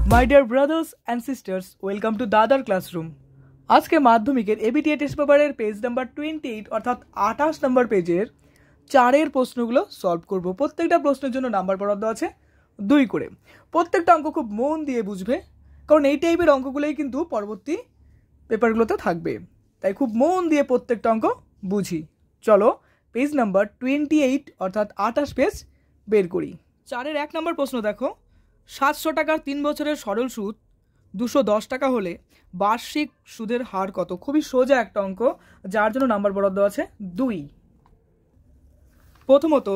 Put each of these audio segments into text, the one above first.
My dear brothers and sisters, welcome to Dadar Classroom. আজকে মাধ্যমিকের ABTA test পেপারের page number 28 অর্থাৎ 28 নম্বর পেজের 4 প্রশ্নগুলো সলভ করব। প্রত্যেকটা প্রশ্নের জন্য নাম্বার বরাদ্দ আছে 2 করে। প্রত্যেকটা অঙ্ক খুব মন দিয়ে বুঝবে, কারণ এই টাইপের অঙ্কগুলোই কিন্তু পরবর্তী পেপারগুলোতে থাকবে। তাই খুব মন দিয়ে প্রত্যেকটা অঙ্ক বুঝি। চলো পেজ নাম্বার 28 অর্থাৎ 28 পেজ বের করি। 4-এর 1 নম্বর প্রশ্ন দেখো, 700 টাকার 3 বছরের সরল সুদ 210 টাকা হলে বার্ষিক সুদের হার কত? খুবই সোজা একটা অঙ্ক, যার জন্য নাম্বার বরাদ্দ আছে 2। প্রথমত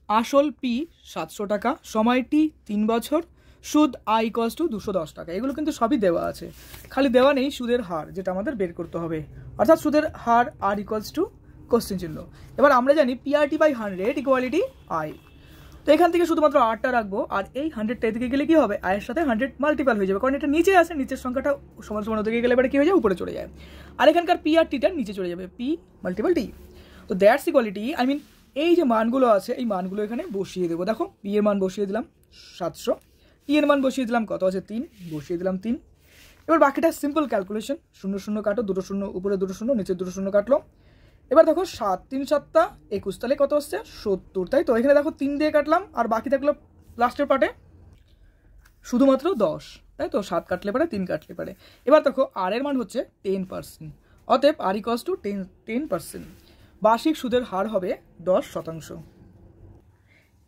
আসল পি 700 টাকা, সময় টি 3 বছর, সুদ আই ইকুয়ালস টু 210 টাকা। এগুলো কিন্তু সবই দেওয়া আছে, খালি দেওয়া নেই সুদের হার, যেটা আমাদের বের করতে হবে। অর্থাৎ সুদের হার আর ইকুয়ালস টু কোশ্চেন চিহ্ন। এবার আমরা জানি পিআরটি বাই 100 ইকুয়ালিটি আই। তো এখান থেকে শুধুমাত্র আরটা রাখবো, আর এই 100টা এদিকে গেলে কি হবে, আয়ের সাথে 100 মাল্টিপাল হয়ে যাবে, কারণ এটা নিচে আছে, নিচের সংখ্যাটা সমান সমান ওদিকে গেলে এবারে কি হয়ে যায়, উপরে চলে যায়। আর এখানকার পি আর টিটা নিচে চলে যাবে, পি মাল্টিপাল টি। তো দ্যাটস ইকুয়ালিটি এই যে মানগুলো আছে, এই মানগুলো এখানে বসিয়ে দেবো। দেখো পি এর মান বসিয়ে দিলাম 700, টি এর মান বসিয়ে দিলাম কত আছে 3, বসিয়ে দিলাম 3। এবার বাকিটা সিম্পল ক্যালকুলেশন, 0 0 কাটো, 2 0 উপরে 2 0 নিচে 2 0 কাটলো। এবার দেখো 7 3 7 21, তাহলে কত আসছে 70, তাই তো। এখানে দেখো 3 দিয়ে কাটলাম, আর বাকি থাকলো লাস্টের পার্টে শুধুমাত্র 10, তাই তো। 7 কাটলে পারে, 3 কাটলে পারে। এবার দেখো আর এর মান হচ্ছে 10%, অতএব আর ইকুয়ালস টু 10%। বার্ষিক সুদের হার হবে 10%।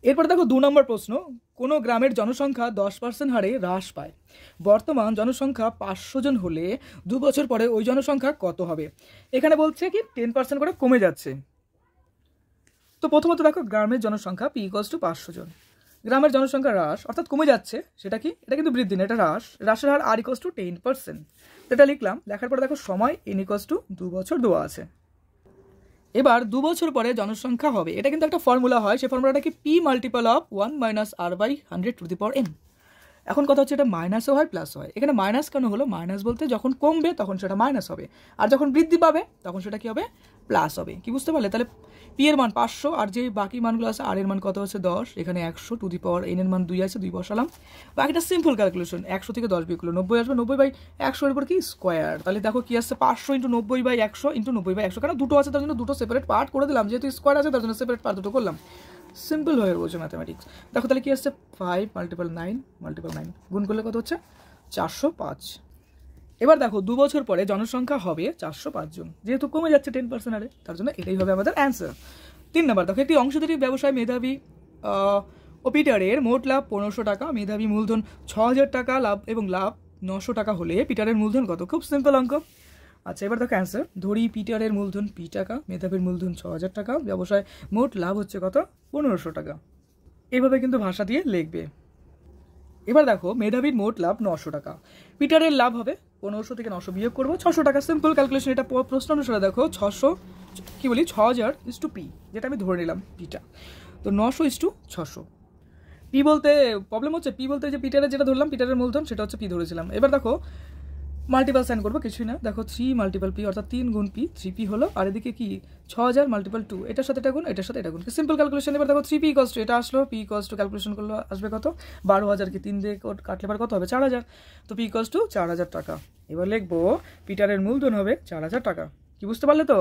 এরপর দেখো 2 নম্বর প্রশ্ন, কোনো গ্রামের জনসংখ্যা 10% হারে হ্রাস পায়। বর্তমান জনসংখ্যা 500 জন হলে 2 বছর পরে ওই জনসংখ্যা কত হবে? এখানে বলছে কি 10% করে কমে যাচ্ছে। তো প্রথমত দেখো গ্রামের জনসংখ্যা পি ইকুয়ালস টু 500 জন, গ্রামের জনসংখ্যা হ্রাস অর্থাৎ কমে যাচ্ছে, সেটা কি, এটা কিন্তু বৃদ্ধি না, এটা হ্রাসের হার আর ইকুয়ালস টু 10%। এটা লিখলাম। লেখার পরে দেখো সময় এন ইকুয়ালস টু 2 বছর দেওয়া আছে। এবার 2 বছর পরে জনসংখ্যা হবে, এটা কিন্তু একটা ফর্মুলা হয়, সেই ফর্মুলাটা কি P multiple of 1 minus R by 100 to the power n। এখন কথা হচ্ছে এটা মাইনাসও হয় প্লাসও হয়। এখানে মাইনাস কেন হলো? মাইনাস বলতে যখন কমবে তখন সেটা মাইনাস হবে, আর যখন বৃদ্ধি পাবে তখন সেটা কি হবে, প্লাস হবে। কি বুঝতে পারলে? তাহলে পি এর মান 500, আর যে বাকি মানগুলো আছে আর এর মান কত আছে 10, এখানে 100 টু দি পাওয়ার n এর মান 2 আছে, 2 বসালাম। বাকিটা সিম্পল ক্যালকুলেশন, 100 থেকে 10 বিয়োগ করলে 90 আসবে, 90 বাই 100 এর উপর কি স্কোয়ার। তাহলে দেখো কি আসছে 500 ইন্টু 90 বাই 100 ইন্টু 90 বাই 100, কারণ দুটো আছে তার জন্য দুটো সেপারেট পার্ট করে দিলাম, যেহেতু স্কোয়ার আছে তার জন্য সেপারেট পার্ট দুটো করলাম। সিম্পল হয়ে বলছে ম্যাথামেটিক্স। দেখো তাহলে কি আসছে 5 মাল্টিপল 9 গুণ করলে কত হচ্ছে 405। এবার দেখো 2 বছর পরে জনসংখ্যা হবে 405 জন, যেহেতু কমে যাচ্ছে 10% হারে, তার জন্য এটাই হবে আমাদের অ্যান্সার। 3 নম্বর দেখো, একটি অংশীদারি ব্যবসায় মেধাবী ও পিটারের মোট লাভ 1500 টাকা, মেধাবী মূলধন 6000 টাকা লাভ এবং লাভ 900 টাকা হলে পিটারের মূলধন কত? খুব সিম্পল অঙ্ক। আচ্ছা এবার দেখো অ্যান্সার, ধরি পিটারের মূলধন পি টাকা, মেধাবীর মূলধন 6000 টাকা, ব্যবসায় মোট লাভ হচ্ছে কত? 1500 টাকা। এইভাবে কিন্তু ভাষা দিয়ে লিখবে। এবার দেখো মেধাবীর মোট লাভ 900 টাকা, পিটারের লাভ হবে 1500 থেকে 900 বিয়োগ করবো 600 টাকা। সিম্পল ক্যালকুলেশন, এটা প্রশ্ন অনুসারে দেখো 600 কি বলি 6000 ইস টু পি, যেটা আমি ধরে নিলাম পিটা, তো 900 ইস টু 600। পি বলতে প্রবলেম হচ্ছে, পি বলতে যে পিটারের যেটা ধরলাম পিটারের মূলধন, সেটা হচ্ছে পি ধরেছিলাম। এবার দেখো মাল্টিপাল সাইন করবো, কিছুই না। দেখো 3 মাল্টিপাল পি অর্থাৎ 3 গুণ পি, 3p হলো, আর এদিকে কি 6000 মাল্টিপাল 2, এটার সাথে এটা গুণ, এটার সাথে এটা গুণ, সিম্পল ক্যালকুলেশন। এবার দেখো 3p ইকুয়ালস টু এটা আসলো, p ইকুয়ালস টু ক্যালকুলেশন করলে আসবে কত 12000 কে 3 দিয়ে কাটলে পর কত হবে 4000, তো p ইকুয়ালস টু 4000 টাকা। এবার লিখবো পিটারের মূলধন হবে 4000 টাকা। কি বুঝতে পারলে তো?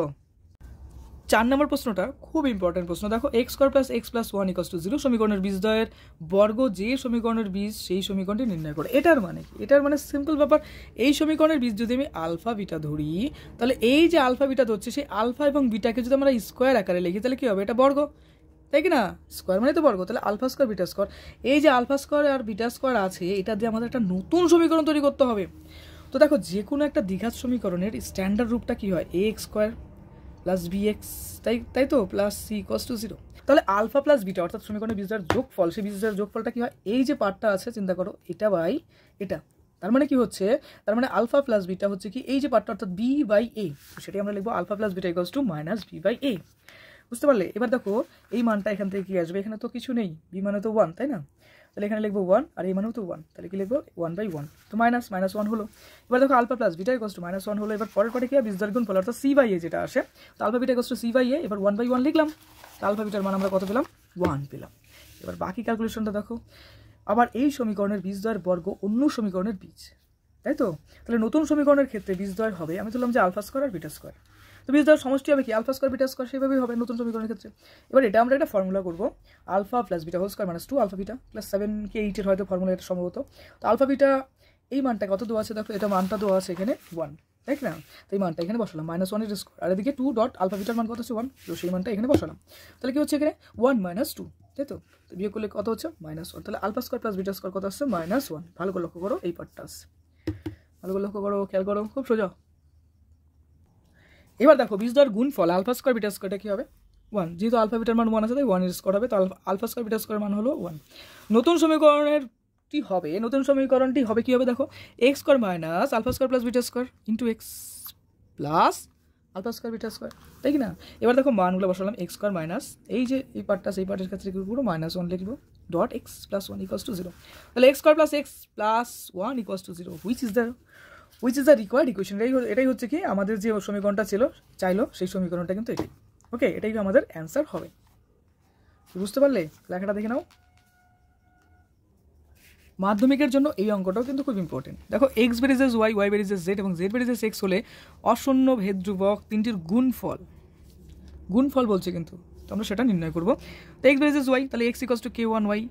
4 নম্বর প্রশ্নটা খুব ইম্পর্টেন্ট প্রশ্ন। দেখো x square plus x plus 1 equals to 0 সমীকরণের বীজদ্বয়ের বর্গ যে সমীকরণের বীজ সেই সমীকরণটি নির্ণয় করো। এটার মানে কি? এটার মানে সিম্পল ব্যাপার, এই সমীকরণের বীজ যদি আমি আলফা বিটা ধরি, তাহলে এই যে আলফা বিটা ধরছে সেই আলফা এবং বিটাকে যদি আমরা স্কোয়ার আকারে লিখি, তাহলে কি হবে, এটা বর্গ, তাই কি না? স্কোয়ার মানে তো বর্গ, তাহলে আলফা স্কোয়ার বিটা স্কোয়ার। এই যে আলফা স্কোয়ার আর বিটা স্কোয়ার আছে, এটা দিয়ে আমাদের একটা নতুন সমীকরণ তৈরি করতে হবে। তো দেখো যে কোনো একটা দ্বিঘাত সমীকরণের স্ট্যান্ডার্ড রূপটা কি হয়, ax স্কোয়ার প্লাস bx, তাই তো, প্লাস c ইকুয়ালস টু 0। তাহলে আলফা প্লাস বিটা অর্থাৎ সমীকরণের বীজদ্বয়ের যোগফল, সেই বীজদ্বয়ের যোগফলটা কি হয়, এই যে পার্টটা আছে চিন্তা করো, এটা বাই এটা। তার মানে কি হচ্ছে, তার মানে আলফা প্লাস বিটা হচ্ছে কি এই যে পার্টটা অর্থাৎ b বাই a, সেটাই আমরা লিখবো alpha plus beta equals to minus b by a। বুঝতে পারলে? এবার দেখো এই মানটা এখান থেকে কি আসবে, এখানে তো কিছু নেই, b মানে তো 1, তাই না? তাহলে এখানে লিখবো 1, আর এই মানেও তো 1, তাহলে কি লিখবো 1/1, তো মাইনাস 1 হলো। এবার দেখো alpha plus beta equals to -1 হলো। এবার পরের পাটে কি হয়, বীজদ্বয়ের গুণফল অর্থাৎ c বাই a যেটা আসে, তো alpha beta equals to c by a, এবার 1/1 লিখলাম, তো আলফা বিটার মান আমরা কত পেলাম, 1 পেলাম। এবার বাকি ক্যালকুলেশনটা দেখো, আবার এই সমীকরণের বীজদ্বয়ের বর্গ অন্য সমীকরণের বীজ, তাই তো? তাহলে নতুন সমীকরণের ক্ষেত্রে বীজদ্বয় হবে, আমি বললাম যে আলফা স্কয়ার আর বিটা স্কয়ার, তো বীজদ্বয়ের সমষ্টি হবে কি আলফা স্কয়ার বিটা স্কয়ার, সেইভাবেই হবে নতুন সমীকরণের ক্ষেত্রে। এবার এটা আমরা একটা ফর্মুলা করবো, alpha plus beta whole square minus 2 alpha beta plus 7 কে 8 এর হয়তো ফর্মুলা এটা সম্ভবত। তো আলফা বিটা এই মানটা কত দেওয়া আছে দেখো, এটা মানটা দেওয়া আছে এখানে 1, তাই না? তো এই মানটা এখানে বসালাম -1 এর স্কয়ার, আর এদিকে 2 ডট আলফা বিটার মান কত আছে 1, তো সেই মানটা এখানে বসালাম। তাহলে কি হচ্ছে এখানে 1 - 2, তাই তো? বিয়োগ করলে কত হচ্ছে -1, তাহলে alpha square plus beta square কত আসছে -1। ভালো করে লক্ষ্য করো, এই পার্টটা আছে, ভালো করে লক্ষ্য করো, খেয়াল করো, খুব সোজা। এবার দেখো বীজদ্বয়ের গুণফল আলফা স্কয়ার বিটা স্কয়ারটা কি হবে 1, যেহেতু আলফা বিটার মান 1 আছে তাই 1 এর স্কয়ার হবে, তো আলফা স্কয়ার বিটা স্কয়ার মান হলো 1। নতুন সমীকরণটি হবে কি হবে দেখো, x square minus alpha square plus beta square into x plus alpha square beta square, তাই কি না? এবার দেখো মানগুলো বসালাম, x স্কয়ার মাইনাস এই যে এই পার্টটা সেই পার্টের ক্ষেত্রে কি পুরো -1 লিখবো dot x plus 1 equals to 0। তাহলে x square plus x plus 1 equals to 0, which is the required equation. এটাই হচ্ছে কি আমাদের যে সমীকরণটা চাইলো সেই সমীকরণটা কিন্তু এটাই। ওকে, এটাই আমাদের অ্যান্সার হবে। বুঝতে পারলে? লেখাটা দেখে নাও। মাধ্যমিকের জন্য এই অঙ্কটাও কিন্তু খুব ইম্পর্টেন্ট। দেখো x varies as Y, Y বেরিজেস Z এবং জেড বেরিজেস এক্স হলে অশূন্য ভেদ ধ্রুবক তিনটির গুণফল বলছে কিন্তু, তো আমরা সেটা নির্ণয় করবো। তো এক্স বেরিজেস ওয়াই, তাহলে x equals to k1 y,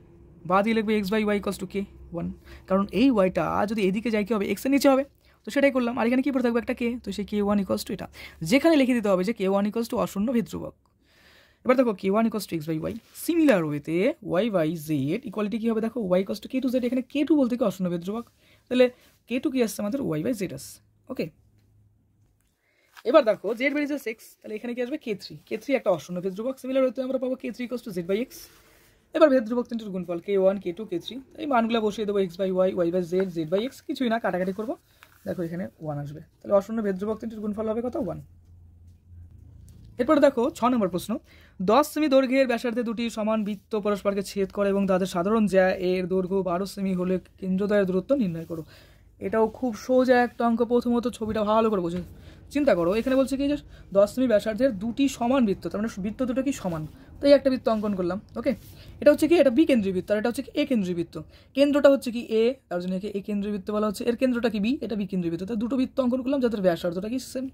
বা দিয়ে লিখবে x by y equals to k1, কারণ এই ওয়াইটা যদি এদিকে যায় কি হবে, এক্সের নিচে হবে, তো সেটাই করলাম। আর এখানে কী পড়ে থাকবে একটা কে, তো সেই k1 ইকস টু এটা, যেখানে লিখে দিতে হবে যে k1 ইকস টু অশূন্য ভেদ ধ্রুবক। এবার দেখো k1 equals to x by y, similar ওয়েতে ওয়াই বাই জেড ইকুয়ালিটি কী হবে দেখো, Y equals two k2 Z, এখানে k2 বলতে কি অশূন্য ভেদ ধ্রুবক, তাহলে k2 কি আসছে আমাদের ওয়াই বাই জেড আসছে। ওকে, এবার দেখো জেড বেরিজেস এক্স, তাহলে এখানে কি আসবে k3 একটা অশূন্য ভেদ ধ্রুবক, সিমিলার ওয়েতে আমরা পাবো k3 equals to z by x. এবার ভেদ ধ্রুবক তিনটির গুণফল k1 k2 k3, এই মানগুলো বসিয়ে দেবো x by y, y by z, z by x, কিছুই না, কাটাকাটি করবো, দেখো এখানে 1 আসবে, তাহলে অশূন্য ভেদ ধ্রুবক তিনটির গুণফল হবে কত 1। এরপরে দেখো 6 নম্বর প্রশ্ন, 10 সেমি দৈর্ঘ্যের ব্যাসার্ধে দুটি সমান বৃত্ত পরস্পরকে ছেদ করে এবং তাদের সাধারণ জ্যা এর দৈর্ঘ্য 12 সেমি হলে কেন্দ্রদ্বয়ের দূরত্ব নির্ণয় করো। এটাও খুব সোজা একটা অঙ্ক। প্রথমত ছবিটা ভালো করে বোঝো, চিন্তা করো, এখানে বলছে কি যে 10 সেমি ব্যাসার্ধের দুটি সমান বৃত্ত, তার মানে বৃত্ত দুটো কি সমান, তো এই একটা বৃত্ত অঙ্কন করলাম। ওকে, এটা হচ্ছে কি, এটা বি কেন্দ্রীয় বৃত্ত আর এটা হচ্ছে কি এ কেন্দ্রীয় বৃত্ত। কেন্দ্রটা হচ্ছে কি এ, তার জন্য একে এ কেন্দ্রীয় বৃত্ত বলা হচ্ছে, এর কেন্দ্রটা কি বি, এটা বি কেন্দ্রীয় বৃত্ত। তো দুটো বৃত্ত অঙ্কন করলাম যাদের ব্যাসার্ধটা কি সেম।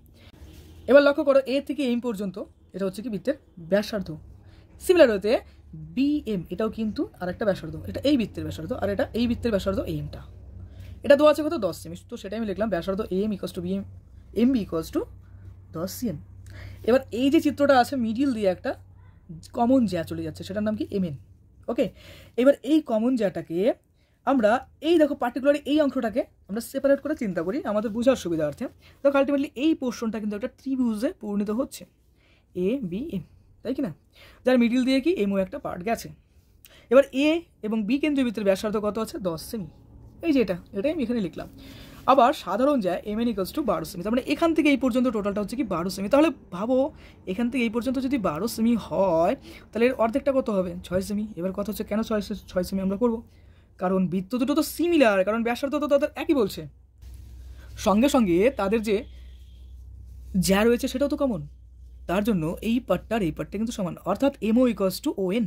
এবার লক্ষ্য করো এ থেকে এম পর্যন্ত এটা হচ্ছে কি বৃত্তের ব্যাসার্ধ, সিমিলার হতে বিএম এটাও কিন্তু আর একটা ব্যাসার্ধ, এটা এই বৃত্তের ব্যাসার্ধ আর এটা এই বৃত্তের ব্যাসার্ধ এমটা, এটা দেওয়া আছে কত 10 সেমি, তো সেটাই আমি লিখলাম ব্যাসার্ধ M equals to BM, M B equals to 10 CM. এবার এই যে চিত্রটা আছে মিডিল দিয়ে একটা কমন জ্যা চলে যাচ্ছে, সেটার নাম কি এমএন। ওকে, এবার এই কমন জ্যাটাকে আমরা এই দেখো পার্টিকুলারলি এই অংশটাকে আমরা সেপারেট করে চিন্তা করি আমাদের বোঝার সুবিধার্থে। দেখো আলটিমেটলি এই পোর্শনটা কিন্তু একটা ত্রিভুজে পরিণত হচ্ছে এ বি এম, তাই কি না, যার মিডিল দিয়ে কি এমও একটা পার্ট গেছে। এবার এ এবং বি কেন্দ্রীয় বৃত্তের ব্যাসার্ধ কত আছে 10 সেমি, এই যে এটাই আমি এখানে লিখলাম। আবার সাধারণ যায় এম এন ইকুয়ালস টু 12 সেমি, তার মানে এখান থেকে এই পর্যন্ত টোটালটা হচ্ছে কি 12 সেমি। তাহলে ভাবো এখান থেকে এই পর্যন্ত যদি 12 সেমি হয় তাহলে এর অর্ধেকটা কত হবে 6 সেমি। এবার কথা হচ্ছে কেন 6 সেমি আমরা করবো, কারণ বৃত্ত দুটো তো সিমিলার, কারণ ব্যাসার্ধ তো তাদের একই বলছে, সঙ্গে সঙ্গে তাদের যে যা রয়েছে সেটাও তো কমন, তার জন্য এই পার্টটার এই পার্টটা কিন্তু সমান, অর্থাৎ এমও ইকুয়ালস টু ও এন।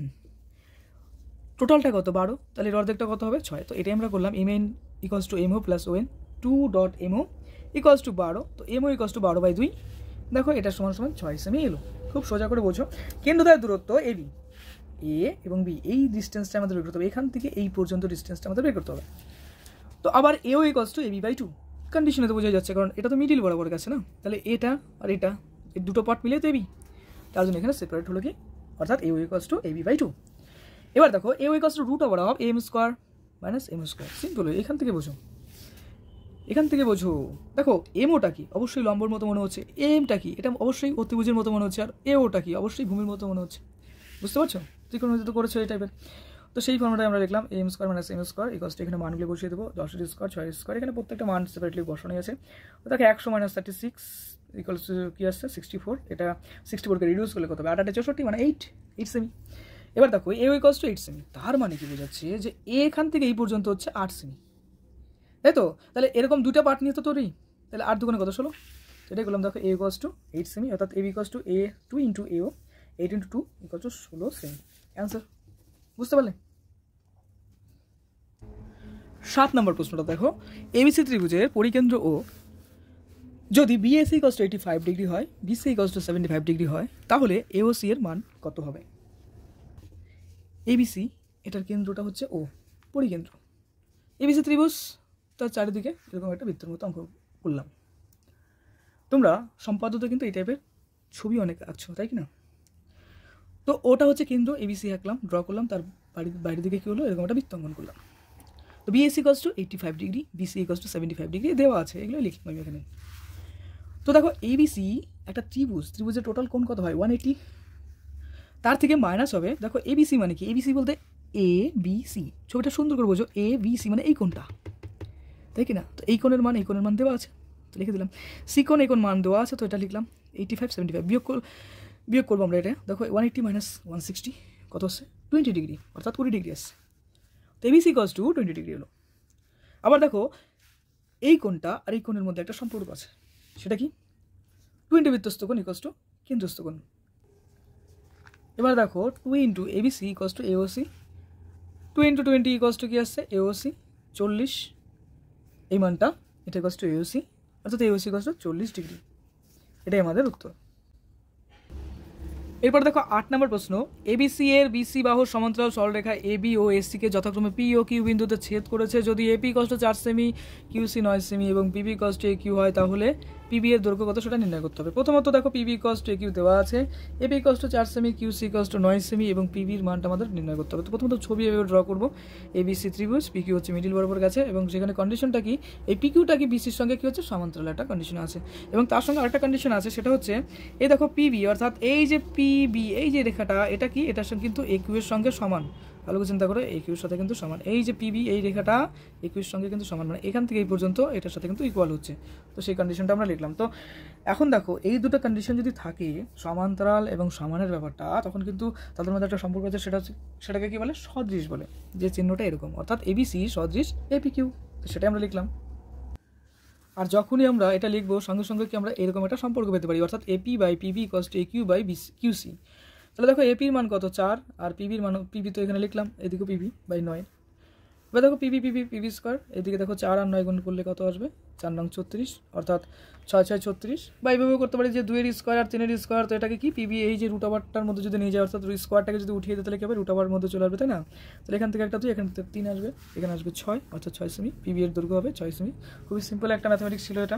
টোটালটা কত 12, তাহলে এর অর্ধেকটা কত হবে 6, তো এটাই আমরা করলাম M N equals to MO plus O N 2 dot MO equals to 12, তো এমও ইকুয়ালস টু 12/2, দেখো এটা সমান সমান 6 সেমি এলো। খুব সোজা করে বোঝো, কেন্দ্রদ্বয়ের দূরত্ব এ বি, এ এবং বি এই ডিস্টেন্সটা আমাদের বের করতে হবে, এখান থেকে এই পর্যন্ত ডিস্টেন্সটা আমাদের বের করতে হবে। তো আবার এও ইকুয়ালস টু এবি বাই 2, কন্ডিশনে তো বোঝা যাচ্ছে কারণ এটা তো মিডিল বরাবর গেছে না, তাহলে এটা আর এটা এই দুটো পার্ট মিলে তো এবি, তার জন্য এখানে সেপারেট হলো কি, অর্থাৎ এও ইকুয়ালস টু এবি বাই 2। এবার দেখো AO equals to root over of M square minus M square, simple, এখান থেকে বোঝো। দেখো এমওটা কি, অবশ্যই লম্বর মতো মনে হচ্ছে, এমটা কি, এটা অবশ্যই অতিভুজের মতো মনে হচ্ছে, আর এওটা কি, অবশ্যই ভূমির মতো মনে হচ্ছে। বুঝতে পারছো, ত্রিকোণমিতি তো করেছো এই টাইপের। তো সেই ফর্মুলায় আমরা লিখলাম M square minus M square equals to, এখানে মানগুলো বসিয়ে দেবো 10 স্কোয়ার 6 স্কোয়ার, এখানে প্রত্যেকটা মান সেপারেটলি বসানো আছে। দেখো 100 মাইনাস 36 ইকুয়ালস টু কি আসছে 64, এটা 64কে রিডিউস করলে কত হবে 8 8 64, মানে 8 সেমি। এবার দেখো এ ইকুয়ালস টু 8 সেমি, তার মানে কি বোঝাচ্ছে যে এখান থেকে এই পর্যন্ত হচ্ছে 8 সেমি, তাই তো? তাহলে এরকম দুটা পার্ট নিয়ে তো তৈরি, তাহলে 8 দুগুণে কত 16, এটাই করলাম। দেখো এ ইকুয়ালস টু 8 সেমি, অর্থাৎ এ ইকুয়ালস টু এ 2 ইন্টু এও 8 into 2 equals to 16 semi, answer. বুঝতে পারলে? 7 নম্বর প্রশ্নটা দেখো, এবিসি ত্রিভুজের পরিকেন্দ্র ও যদি বিএসি ইকুয়াল টু 85 ডিগ্রি হয়, বিসি ইকুয়াল টু 75 ডিগ্রি হয়, তাহলে এওসি এর মান কত হবে? এবিসি এটার কেন্দ্রটা হচ্ছে ও, পরিকেন্দ্র। এবিসি ত্রিভুজ তার চারিদিকে এরকম একটা বৃত্তের মতো অঙ্ক করলাম। তোমরা সম্পাদ্যতে কিন্তু এই টাইপের ছবি অনেক আঁকছো, তাই কি না? তো ওটা হচ্ছে কেন্দ্র, এবিসি আঁকলাম, ড্র করলাম, তার বাইরের দিকে কী হলো, এরকম একটা বৃত্ত অঙ্কন করলাম। তো BAC equal to 85 degree, BC equal to 75 degree দেওয়া আছে, এগুলো লিখলাম আমি এখানে। তো দেখো এবিসি একটা ত্রিভুজের টোটাল কোণ কত হয়? 180। তার থেকে মাইনাস হবে, দেখো এবিসি মানে কি? এবিসি বলতে এ বি সি, ছবিটা সুন্দর করে বোঝো, এ বি সি মানে এই কোণটা, তাই কি না? তো এই কোণের মান দেওয়া আছে, তো লিখে দিলাম। সি কোণ এই কোণ মান দেওয়া আছে, তো এটা লিখলাম 85 75। বিয়োগ করবো আমরা এটা, দেখো 180 মাইনাস 160 কত আসছে? 20 ডিগ্রি, অর্থাৎ 20 ডিগ্রি আসছে। তো এবিসি ইকুয়ালস টু 20 ডিগ্রি হলো। আবার দেখো এই কোণটা আর এই কোণের মধ্যে একটা সম্পর্ক আছে, সেটা কি? 20 বৃত্তস্থ কোণ ইকুয়ালস টু কেন্দ্রস্থ কোণ। এবার দেখো 2 into ABC equals to AOC, 2 into 20 equals to কি আসছে? এওসি 40, এই মানটা এটা ইকুয়ালস টু এওসি, অর্থাৎ এওসি ইকুয়ালস টু 40 ডিগ্রি। এটাই আমাদের উত্তর। এরপর দেখো 8 নম্বর প্রশ্ন, এবিসি এর বিসি বাহুর সমান্তরাল সরলরেখা এবি ও এসিকে যথাক্রমে পি ও কিউ বিন্দুতে ছেদ করেছে। যদি এপি কষ্ট 4 সেমি, কিউসি 9 সেমি এবং পিবি কষ্ট এ কিউ হয়, তাহলে পিবি এর দৈর্ঘ্য কত সেটা নির্ণয় করতে হবে। প্রথমত দেখো পিবি কষ্ট এ কিউ দেওয়া আছে, এপি কষ্ট 4 সেমি, কিউসি কষ্ট 9 সেমি এবং পিবির মানটা আমাদের নির্ণয় করতে হবে। তো প্রথমত ছবি এভাবে ড্র করবো, এবিসি ত্রিভুজ, পিকিউ হচ্ছে মিডিল বরাবর গেছে এবং সেখানে কন্ডিশনটা কি? এই পিকিউটা কি বিসির সঙ্গে কি হচ্ছে? সমান্তরাল একটা কন্ডিশন আছে এবং তার সঙ্গে আরেকটা কন্ডিশন আছে, সেটা হচ্ছে এই দেখো পিবি, অর্থাৎ এই যে পিবি এই যে রেখাটা, এটা কি? এটার সঙ্গে কিন্তু একিউ এর সঙ্গে সমান। ভালো করে চিন্তা করো, একিউ এর সাথে কিন্তু সমান। এই যে পিবি এই রেখাটা একিউ এর সঙ্গে কিন্তু সমান, মানে এখান থেকে এই পর্যন্ত এটার সাথে কিন্তু ইকুয়াল হচ্ছে। তো সেই কন্ডিশনটা আমরা লিখলাম। তো এখন দেখো এই দুটো কন্ডিশন যদি থাকে, সমান্তরাল এবং সমানের ব্যাপারটা, তখন কিন্তু তাদের মধ্যে একটা সম্পর্ক আছে, সেটাকে কি বলে? সদৃশ বলে, যে চিহ্নটা এরকম, অর্থাৎ এবিসি সদৃশ এপি কিউ। তো সেটাই আমরা লিখলাম। আর যখনই আমরা এটা লিখবো, সঙ্গে সঙ্গে কি আমরা এরকম একটা সম্পর্ক পেতে পারি, অর্থাৎ AP by PB equals to AQ by QC. তাহলে দেখো এপির মান কত? 4, আর পিবির মান, পিবি তো এখানে লিখলাম, এদিকে পিবি বাই 9। এবার দেখো পিবি স্কোয়ার, এদিকে দেখো 4 আর 9 গুণ করলে কত আসবে? 4 নং 36, অর্থাৎ 6 6 36। বা এইভাবে করতে পারি যে 2 এর স্কোয়ার আর 3 এর স্কোয়ার, তো এটাকে কি পিবি এই যে রুট ওভারটার মধ্যে যদি নিয়ে যায়, অর্থাৎ স্কোয়ারটাকে যদি উঠিয়ে দিতে, তাহলে কি হবে? রুট ওভার মধ্যে চলে আসবে, তাই না? তাহলে এখান থেকে একটা 2, এখান থেকে 3 আসবে, এখানে আসবে 6, অর্থাৎ 6 সেমি। পিবি এর দৈর্ঘ্য হবে 6 সেমি। খুবই সিম্পল একটা ম্যাথমেটিক্স ছিল এটা।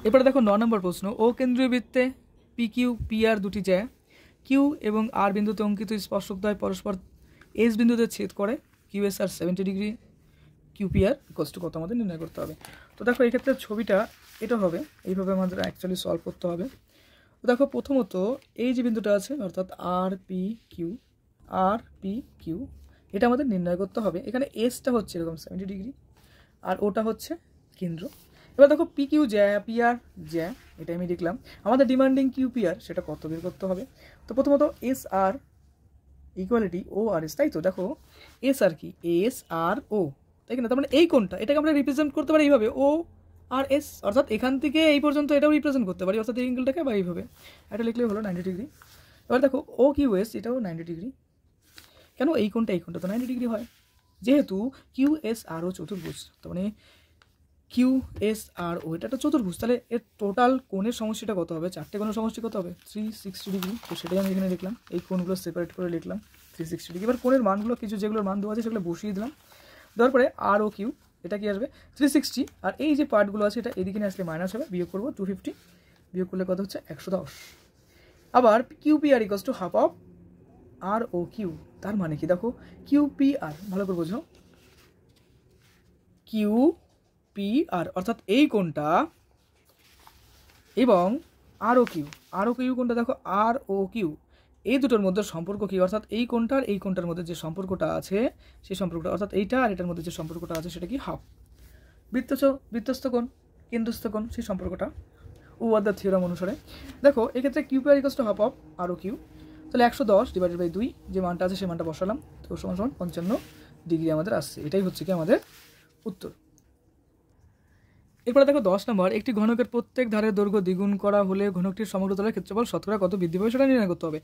এরপরে দেখো 9 নম্বর প্রশ্ন, ও কেন্দ্রীয় বৃত্তে পি কিউ পি আর দুটি জ্যা কিউ এবং আর বিন্দুতে অঙ্কিত স্পর্শকদ্বয় পরস্পর এস বিন্দুতে ছেদ করে, কিউএস আর 70 ডিগ্রি, কিউপিআর ইকুয়ালস টু কত আমাদের নির্ণয় করতে হবে। তো দেখো এই ক্ষেত্রে ছবিটা এটা হবে, এইভাবে আমাদের অ্যাকচুয়ালি সলভ করতে হবে। তো দেখো প্রথমত এই যে বিন্দুটা আছে, অর্থাৎ আর পি কিউ, এটা আমাদের নির্ণয় করতে হবে। এখানে এসটা হচ্ছে এরকম 70 ডিগ্রি আর ওটা হচ্ছে কেন্দ্র। এবার দেখো পি কিউ জ্যা, পি আর জ্যা, এটা আমি লিখলাম। আমাদের ডিমান্ডিং কিউপিআর সেটা কত বের করতে হবে। তো প্রথমত এস আর ইকুয়ালিটি ও আর এস, তাই তো? দেখো এস আর কি? এস আর ও, তাই না? তার মানে এই কোণটা, এটাকে আমরা রিপ্রেজেন্ট করতে পারি এইভাবে, ও আর এস, অর্থাৎ এখান থেকে এই পর্যন্ত এটাও রিপ্রেজেন্ট করতে পারি, অর্থাৎ এই অ্যাঙ্গেলটাকে বা এইভাবে এটা লিখলেই হলো 90 ডিগ্রি। এবার দেখো ও কিউ এস, এটাও 90 ডিগ্রি। কেন? এই কোণটা তো 90 ডিগ্রি হয়, যেহেতু কিউ এস আর ও চতুর্ভুজ, তার মানে কিউ এস আর ও এটা একটা চতুর্ভুজ। তাহলে এর টোটাল কোণের সমষ্টিটা কত হবে? 4টে কোণের সমষ্টি কত হবে? 360 ডিগ্রি। তো সেটাই আমি এখানে লিখলাম, এই কোণগুলো সেপারেট করে লিখলাম 360 ডিগ্রি। এবার কোণের মানগুলো কিছু যেগুলোর মান দেওয়া আছে সেগুলো বসিয়ে দিলাম। দেওয়ার পরে আর ও কিউ এটা কি আসবে? 360, আর এই যে পার্টগুলো আছে এটা এদিকে নিয়ে আসলে মাইনাস হবে, বিয়োগ করবো 250, বিয়োগ করলে কত হচ্ছে? 110। আবার Q P R equals to half of R O Q. তার মানে কি? দেখো কিউ পি আর, ভালো করে বোঝো, কিউ পি আর অর্থাৎ এই কোণটা এবং আর ও কিউ কোণটা, দেখো আর ও কিউ এই দুটোর মধ্যে সম্পর্ক কি? অর্থাৎ এই কোণটার এই কোণটার মধ্যে যে সম্পর্কটা আছে সেই সম্পর্কটা, অর্থাৎ এইটা আর এটার মধ্যে যে সম্পর্কটা আছে সেটা কি? হাফ। বৃত্তস্থ কোণ, কেন্দ্রস্থ কোণ, সেই সম্পর্কটা উপপাদ্য থিওরাম অনুসারে। দেখো এক্ষেত্রে Q P R equals to half of R O Q. তাহলে 110 ডিভাইডেড বাই 2, যে মানটা আছে সেই মানটা বসালাম, তো সমান 55 ডিগ্রি আমাদের আসছে। এটাই হচ্ছে কি আমাদের উত্তর। এরপরে দেখো 10 নম্বর, একটি ঘনকের প্রত্যেক ধারের দৈর্ঘ্য দ্বিগুণ করা হলে ঘনকটির সমগ্র তলের ক্ষেত্রফল শতকরা কত বৃদ্ধি পাবে সেটা নির্ণয় করতে হবে।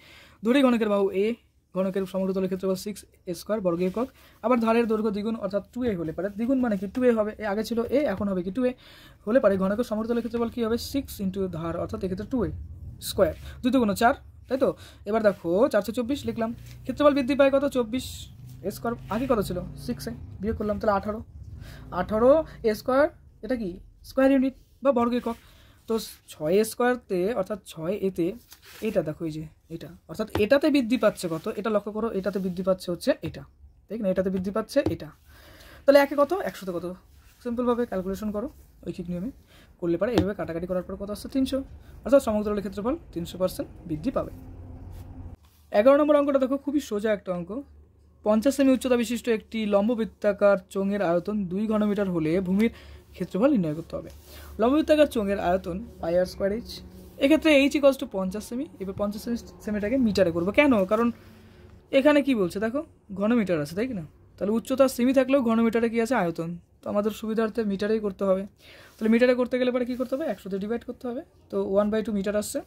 ধরি ঘনকের বাহু এ, ঘনকের সমগ্রতলের ক্ষেত্রফল 6a² বর্গ একক। আবার ধারের দৈর্ঘ্য দ্বিগুণ অর্থাৎ 2a হলে পারে, দ্বিগুণ মানে কি 2a হবে, এ আগে ছিল a এখন হবে কি 2a হলে পারে ঘনকের সমগ্রতলের ক্ষেত্রফল কি হবে 6 ইন্টু ধার অর্থাৎ এক্ষেত্রে 2a স্কোয়ার, 2 × 4, তাই তো। এবার দেখো 424 লিখলাম, ক্ষেত্রফল বৃদ্ধি পায় কত 24a², আগে কত ছিল 6a, বিয়োগ করলাম তাহলে 18a², এটা কি স্কোয়ার ইউনিট বা বর্গ একক। তো 6a²তে অর্থাৎ 6a-তে এটা দেখো এই যে এটা অর্থাৎ এটাতে বৃদ্ধি পাচ্ছে কত, এটা লক্ষ্য করো, এটাতে বৃদ্ধি পাচ্ছে হচ্ছে এটা, ঠিক না, এটাতে বৃদ্ধি পাচ্ছে এটা, তাহলে একে কত 100তে কত, সিম্পলভাবে ক্যালকুলেশন করো ঐকিক নিয়মে করলে পারে, এইভাবে কাটাকাটি করার পর কত আসছে 300, অর্থাৎ সমগ্রতলের ক্ষেত্রফল 300% বৃদ্ধি পাবে। 11 নম্বর অঙ্কটা দেখো, খুবই সোজা একটা অঙ্ক। 50 সেমি উচ্চতা বিশিষ্ট একটি লম্ববৃত্তাকার চোঙের আয়তন 2 ঘনমিটার হলে ভূমির ক্ষেত্রফল নির্ণয় করতে হবে। লম্ববৃত্তাকার চোঙের আয়তন πr²h, এক্ষেত্রে h = 50 সেমি। এবার 50 সেমিটাকে মিটারে করবো, কেন, কারণ এখানে কি বলছে দেখো ঘনমিটার আছে, তাই কি না, তাহলে উচ্চতা সেমি থাকলেও ঘনমিটারে কি আছে আয়তন, তো আমাদের সুবিধার্থে মিটারেই করতে হবে। তাহলে মিটারে করতে গেলে পরে কী করতে হবে 100 দিয়ে ডিভাইড করতে হবে, তো 1/2 মিটার আসছে,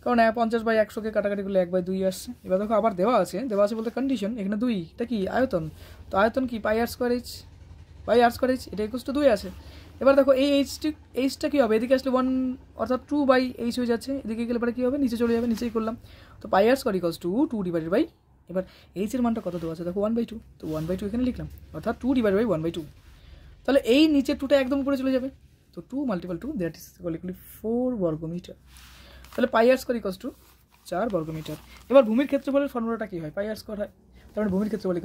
কারণ 50/100কে কাটাকাটি করলে 1/2 আসছে। এবার দেখো আবার দেওয়া আছে বলতে কন্ডিশন, এখানে 2, এটা কি আয়তন, তো আয়তন কি πr²h, এটা = 2 আছে। এবার দেখো এই এইচটা কী হবে, এদিকে আসলে 1 অর্থাৎ 2/h হয়ে যাচ্ছে, এদিকে গেলে পরে কী হবে নিচে চলে যাবে, নিচেই করলাম, তো πr² = 2/, এবার এইচের মানটা কত দেওয়া আছে দেখো 1/2, তো 1/2 এখানে লিখলাম, অর্থাৎ 2/1/2, তাহলে এই নিচের 2টা একদম উপরে চলে যাবে, তো 2 × 2 দ্যাট ইজ 4 বর্গমিটার, তাহলে πr² = 4 বর্গমিটার। এবার ভূমির ক্ষেত্রফলের ফর্মুলাটা কী হয়, πr² হয়, তাহলে ভূমির ক্ষেত্রফল =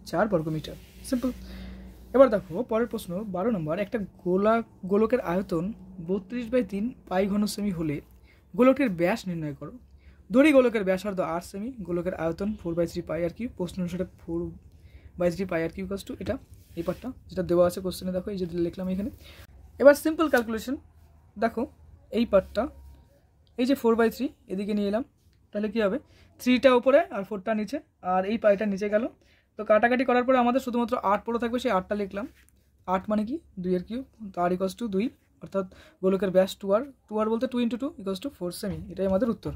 4 বর্গমিটার, সিম্পল। এবার দেখো পরের প্রশ্ন 12 নম্বর, একটা গোলকের আয়তন 32/3 পাই ঘন সেমি হলে গোলকের ব্যাস নির্ণয় করো। ধরি গোলকের ব্যাসার্ধ 8 সেমি, গোলকের আয়তন 4/3 πr3, প্রশ্ন অনুসারে 4/3 πr3 = এটা, এই পার্টটা যেটা দেওয়া আছে কোশ্চেনে দেখো, এই যে লিখলাম এখানে। এবার সিম্পল ক্যালকুলেশন দেখো, এই পার্টটা এই যে 4/3 এদিকে নিয়ে এলাম, তাহলে কী হবে 3টা উপরে আর 4টা নিচে, আর এই পাইটা নিচে গেল, তো কাটাকাটি করার পরে আমাদের শুধুমাত্র 8 পড়ে থাকবে, সেই 8টা লিখলাম, 8 মানে কি 2/3, তো r = 2, অর্থাৎ গোলকের ব্যাস 2r বলতে 2 × 2 = 4 সেমি, এটাই আমাদের উত্তর।